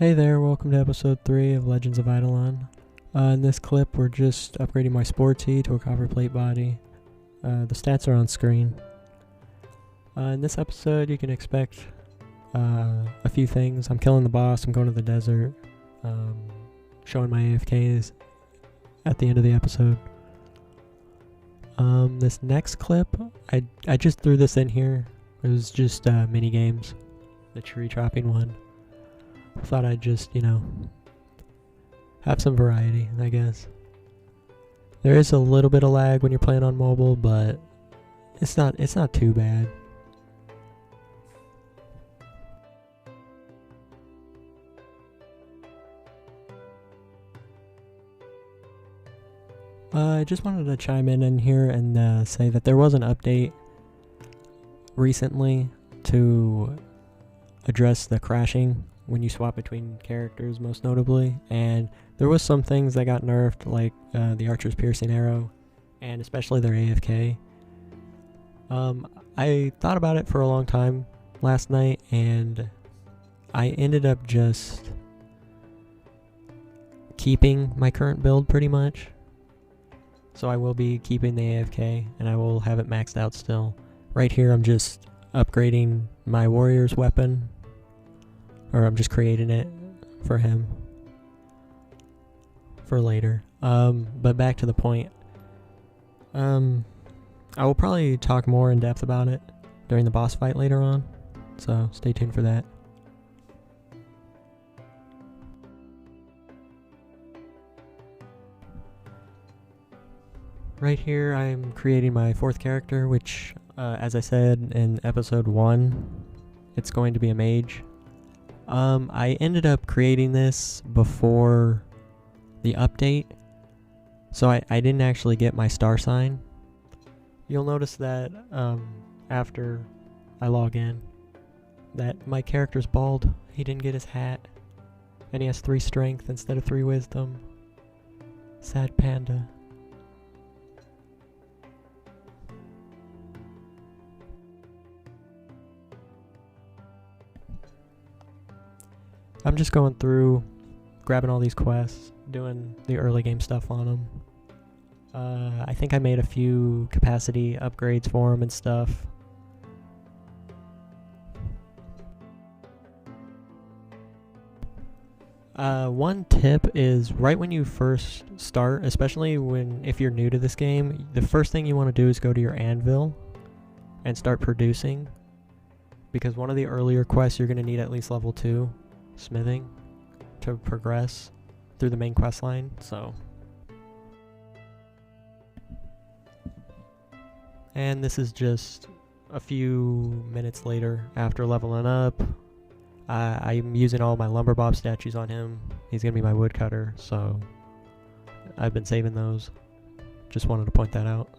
Hey there, welcome to episode 3 of Legends of Idleon. In this clip, we're just upgrading my Spore Tee to a copper plate body. The stats are on screen. In this episode, you can expect a few things. I'm killing the boss, I'm going to the desert, showing my AFKs at the end of the episode. This next clip, I just threw this in here. It was just mini games, the tree chopping one. Thought I'd just, have some variety, I guess. There is a little bit of lag when you're playing on mobile, but it's not too bad. I just wanted to chime in here and say that there was an update recently to address the crashing when you swap between characters, most notably, and there was some things that got nerfed, like the archer's piercing arrow, and especially their AFK. I thought about it for a long time last night, and I ended up just keeping my current build pretty much. So I will be keeping the AFK, and I will have it maxed out still. Right here I'm just upgrading my warrior's weapon, or I'm just creating it for him for later. But back to the point. I will probably talk more in depth about it during the boss fight later on, so stay tuned for that. Right here I'm creating my 4th character, which as I said in episode 1, it's going to be a mage. I ended up creating this before the update, so I didn't actually get my star sign. You'll notice that after I log in, that my character's bald. He didn't get his hat, and he has 3 strength instead of 3 wisdom. Sad panda. I'm just going through, grabbing all these quests, doing the early game stuff on them. I think I made a few capacity upgrades for them and stuff. One tip is right when you first start, especially if you're new to this game, the first thing you want to do is go to your anvil and start producing. Because one of the earlier quests you're going to need at least level 2. Smithing to progress through the main quest line, so. And this is just a few minutes later after leveling up. I'm using all my lumber bob statues on him. He's gonna be my woodcutter, so I've been saving those. Just wanted to point that out.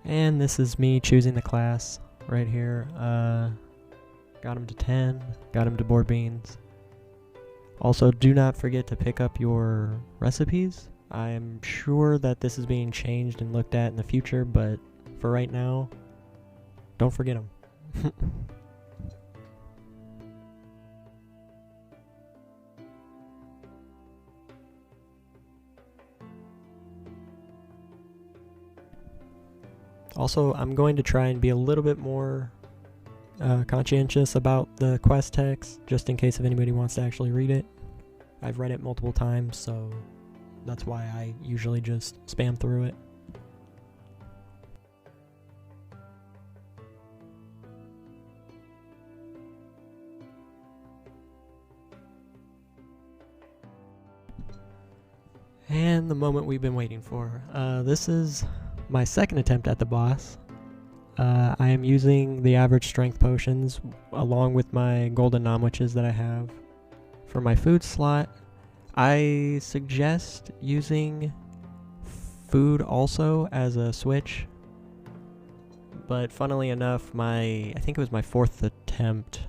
And this is me choosing the class right here. Got him to 10, got him to board beans. Also, do not forget to pick up your recipes. I'm sure that this is being changed and looked at in the future, but for right now, don't forget them. Also, I'm going to try and be a little bit more conscientious about the quest text, just in case if anybody wants to actually read it. I've read it multiple times, so that's why I usually just spam through it. And the moment we've been waiting for. This is my 2nd attempt at the boss. I am using the average strength potions along with my golden nom witches that I have. For my food slot, I suggest using food also as a switch, but funnily enough, I think it was my 4th attempt,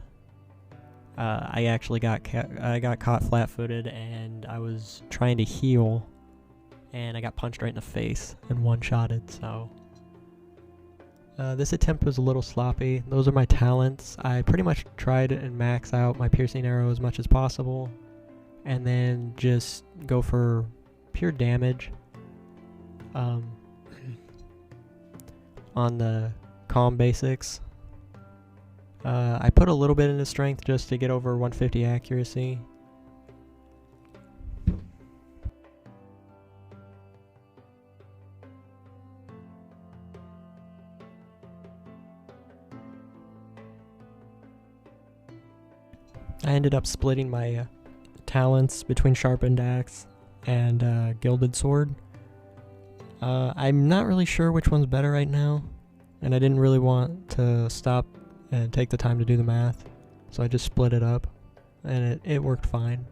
I actually got caught flat-footed, and I was trying to heal, and I got punched right in the face and one-shotted. So this attempt was a little sloppy. Those are my talents. I pretty much tried and max out my piercing arrow as much as possible, and then just go for pure damage on the calm basics. I put a little bit into strength just to get over 150 accuracy. I ended up splitting my talents between sharpened axe and gilded sword. I'm not really sure which one's better right now, and I didn't really want to stop and take the time to do the math, so I just split it up, and it worked fine.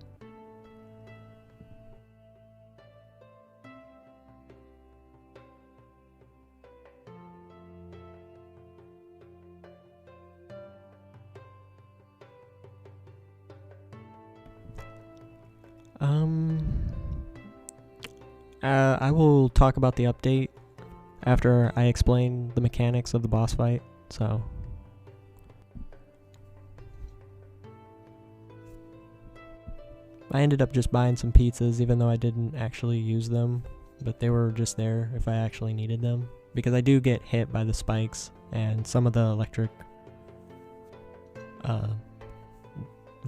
I will talk about the update after I explain the mechanics of the boss fight, so. I ended up just buying some pizzas, even though I didn't actually use them, but they were just there if I actually needed them, because I do get hit by the spikes and some of the electric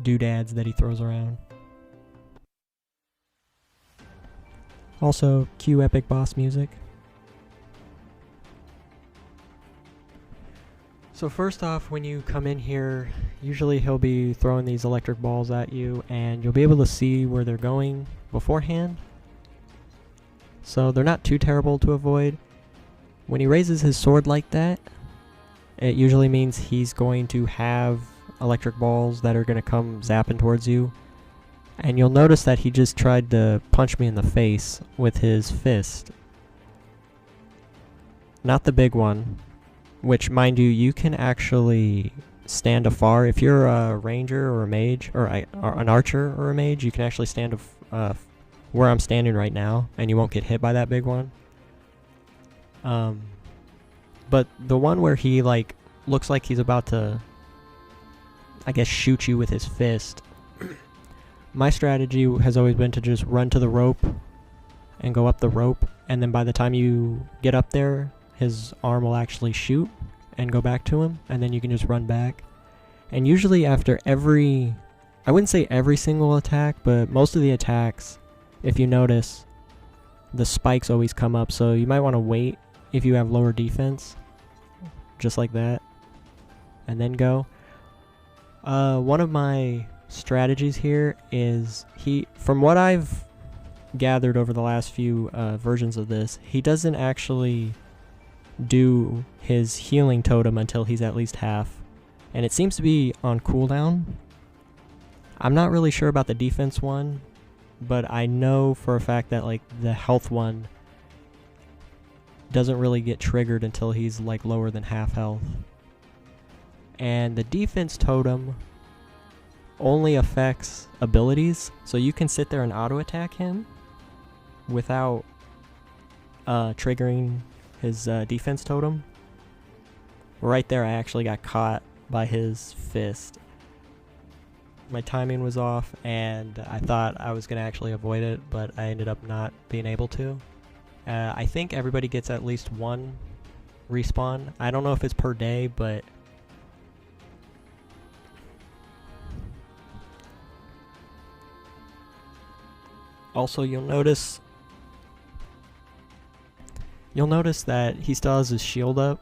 doodads that he throws around. Also, cue epic boss music. So first off, when you come in here, usually he'll be throwing these electric balls at you, and you'll be able to see where they're going beforehand. So they're not too terrible to avoid. When he raises his sword like that, it usually means he's going to have electric balls that are going to come zapping towards you. And you'll notice that he just tried to punch me in the face with his fist. Not the big one, which, mind you, you can actually stand afar. If you're a ranger or a mage, or an archer or a mage, you can actually stand where I'm standing right now, and you won't get hit by that big one. But the one where he looks like he's about to, I guess, shoot you with his fist, my strategy has always been to just run to the rope and go up the rope, and then by the time you get up there, his arm will actually shoot and go back to him, and then you can just run back. And usually after I wouldn't say every single attack, but most of the attacks, if you notice, the spikes always come up, so you might want to wait if you have lower defense, just like that, and then go. One of my strategies here is, from what I've gathered over the last few versions of this, he doesn't actually do his healing totem until he's at least half, and it seems to be on cooldown. I'm not really sure about the defense one, but I know for a fact that the health one doesn't really get triggered until he's lower than half health. And the defense totem only affects abilities, so you can sit there and auto attack him without triggering his defense totem. Right there, I actually got caught by his fist. My timing was off, and I thought I was going to actually avoid it, but I ended up not being able to. I think everybody gets at least one respawn. I don't know if it's per day, but also you'll notice that he still has his shield up.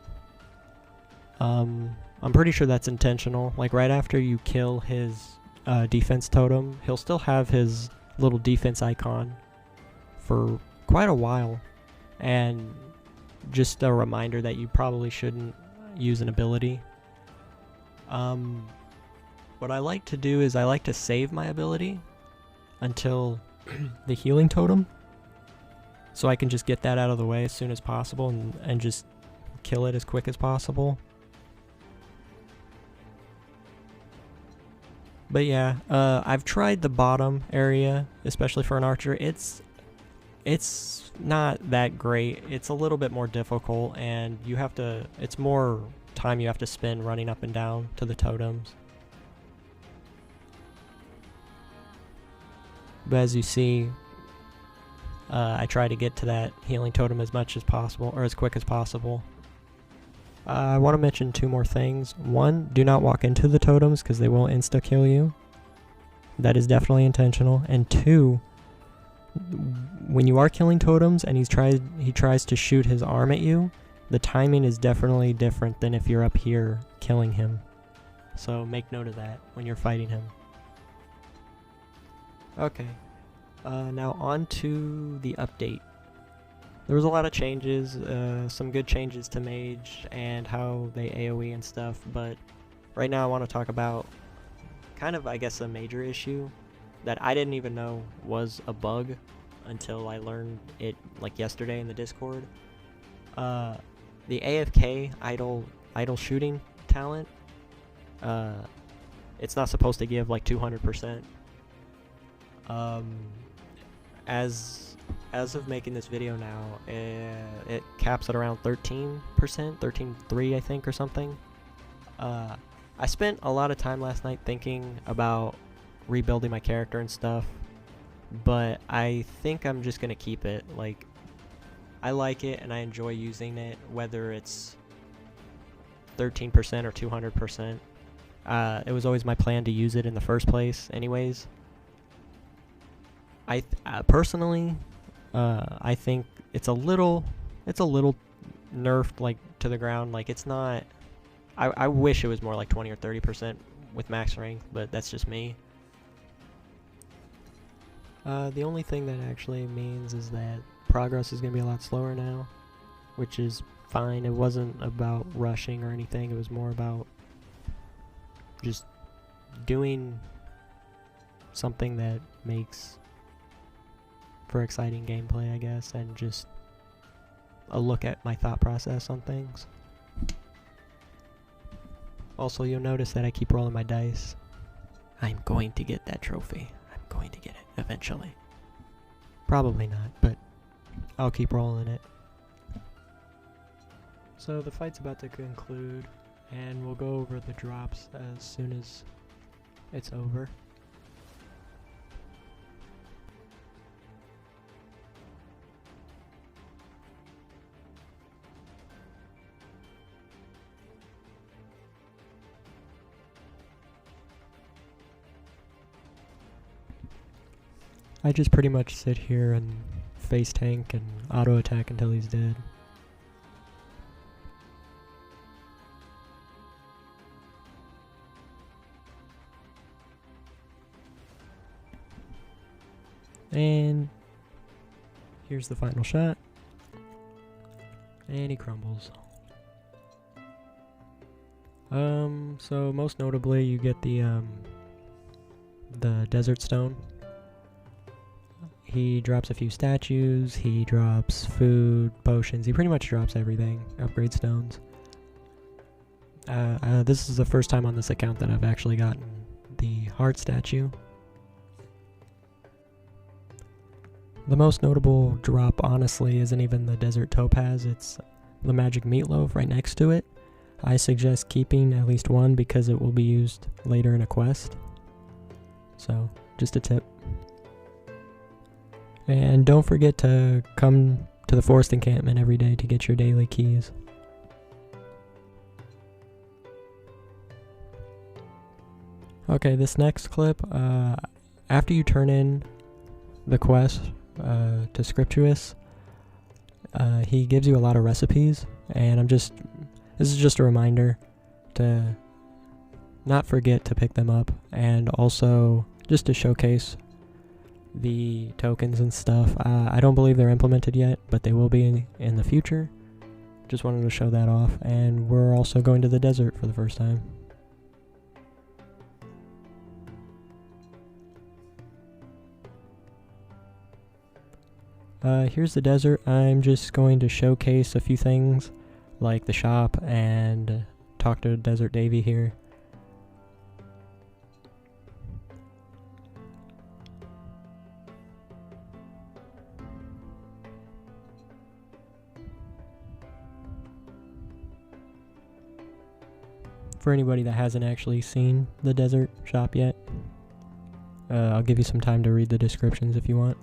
I'm pretty sure that's intentional. Right after you kill his defense totem, he'll still have his little defense icon for quite a while. And just a reminder that you probably shouldn't use an ability. What I like to do is I like to save my ability until the healing totem. so I can just get that out of the way as soon as possible and just kill it as quick as possible. But yeah, I've tried the bottom area, especially for an archer. It's not that great. It's a little bit more difficult, and it's more time you have to spend running up and down to the totems. But as you see, I try to get to that healing totem as much as possible, or as quick as possible. I want to mention 2 more things. 1, do not walk into the totems because they will insta-kill you. That is definitely intentional. And 2, when you are killing totems and he tries to shoot his arm at you, the timing is definitely different than if you're up here killing him. So make note of that when you're fighting him. Okay, now on to the update. There was a lot of changes, some good changes to Mage and how they AoE and stuff, but right now I want to talk about kind of, I guess, a major issue that I didn't even know was a bug until I learned it like yesterday in the Discord. The AFK idle shooting talent, it's not supposed to give like 200%. As of making this video now, it caps at around 13%, 13.3 I think, or something. I spent a lot of time last night thinking about rebuilding my character and stuff, but I think I'm just gonna keep it. Like, I like it and I enjoy using it, whether it's 13% or 200%. It was always my plan to use it in the first place anyways. I personally, I think it's a little nerfed, like, to the ground. Like, it's not, I wish it was more like 20 or 30% with max strength, but that's just me. The only thing that actually means is that progress is going to be a lot slower now, which is fine. It wasn't about rushing or anything. It was more about just doing something that makes for exciting gameplay, I guess, and just a look at my thought process on things. Also, you'll notice that I keep rolling my dice. I'm going to get that trophy. I'm going to get it eventually. Probably not, but I'll keep rolling it. So the fight's about to conclude, and we'll go over the drops as soon as it's over. I just pretty much sit here and face tank and auto attack until he's dead. And here's the final shot. And he crumbles. So most notably you get the Desert Stone. He drops a few statues, he drops food, potions, he pretty much drops everything, upgrade stones. This is the first time on this account that I've actually gotten the heart statue. The most notable drop, honestly, isn't even the Desert Topaz, it's the Magic Meatloaf right next to it. I suggest keeping at least one because it will be used later in a quest. So, just a tip. And don't forget to come to the forest encampment every day to get your daily keys. Okay, this next clip, after you turn in the quest to Scriptuous, he gives you a lot of recipes, and this is just a reminder to not forget to pick them up, and also just to showcase the tokens and stuff. I don't believe they're implemented yet, but they will be in the future. Just wanted to show that off, and we're also going to the desert for the first time. Here's the desert. I'm just going to showcase a few things, like the shop, and talk to Desert Davy here. For anybody that hasn't actually seen the desert shop yet, I'll give you some time to read the descriptions if you want.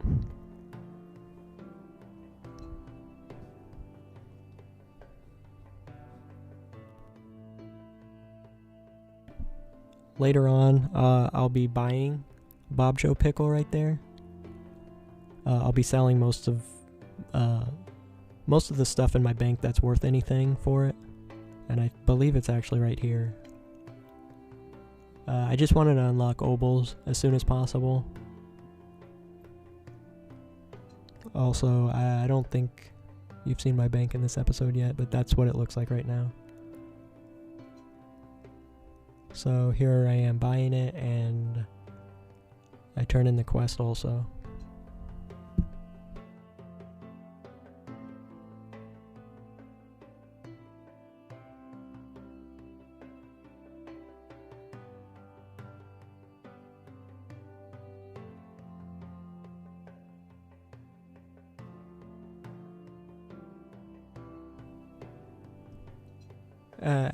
Later on, I'll be buying Bob Joe Pickle right there. I'll be selling most of the stuff in my bank that's worth anything for it, and I believe it's actually right here. I just wanted to unlock obols as soon as possible. Also, I don't think you've seen my bank in this episode yet, but that's what it looks like right now. So here I am buying it, and I turn in the quest also.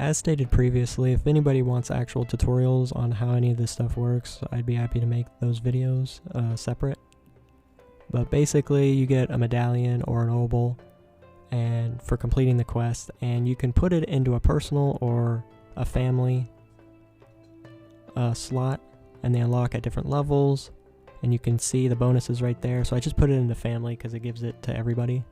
As stated previously, if anybody wants actual tutorials on how any of this stuff works, I'd be happy to make those videos separate. But basically, you get a medallion or an obol and for completing the quest, and you can put it into a personal or a family slot, and they unlock at different levels, and you can see the bonuses right there. So I just put it into family because it gives it to everybody.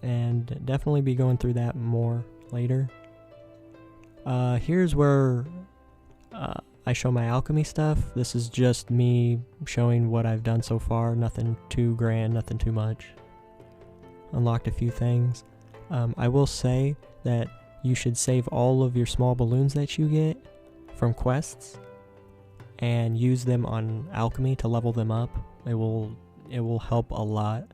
And definitely be going through that more later. Here's where I show my alchemy stuff. This is just me showing what I've done so far. Nothing too grand, nothing too much. Unlocked a few things. I will say that you should save all of your small balloons that you get from quests and use them on alchemy to level them up. It will help a lot.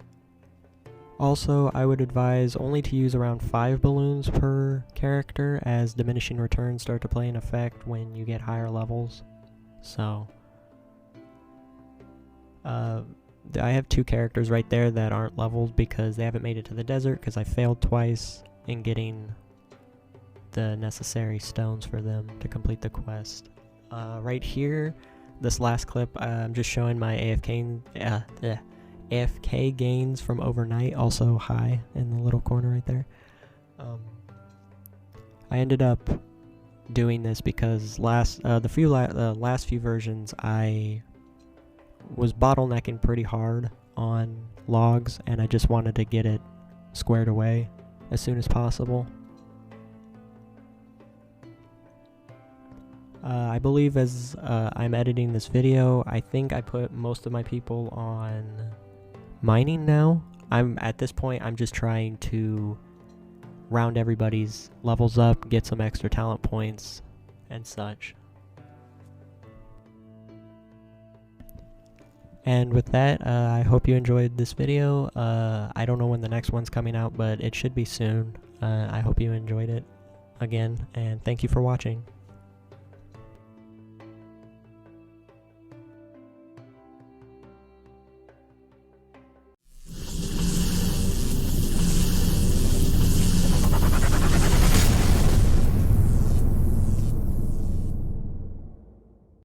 Also, I would advise only to use around 5 balloons per character, as diminishing returns start to play an effect when you get higher levels. So, I have 2 characters right there that aren't leveled because they haven't made it to the desert because I failed twice in getting the necessary stones for them to complete the quest. Right here, this last clip, I'm just showing my AFK gains from overnight, also high in the little corner right there. I ended up doing this because the last few versions I was bottlenecking pretty hard on logs, and I just wanted to get it squared away as soon as possible. I believe as I'm editing this video, I think I put most of my people on mining now. At this point, I'm just trying to round everybody's levels up, get some extra talent points, and such. And with that, I hope you enjoyed this video. I don't know when the next one's coming out, but it should be soon. I hope you enjoyed it again, and thank you for watching.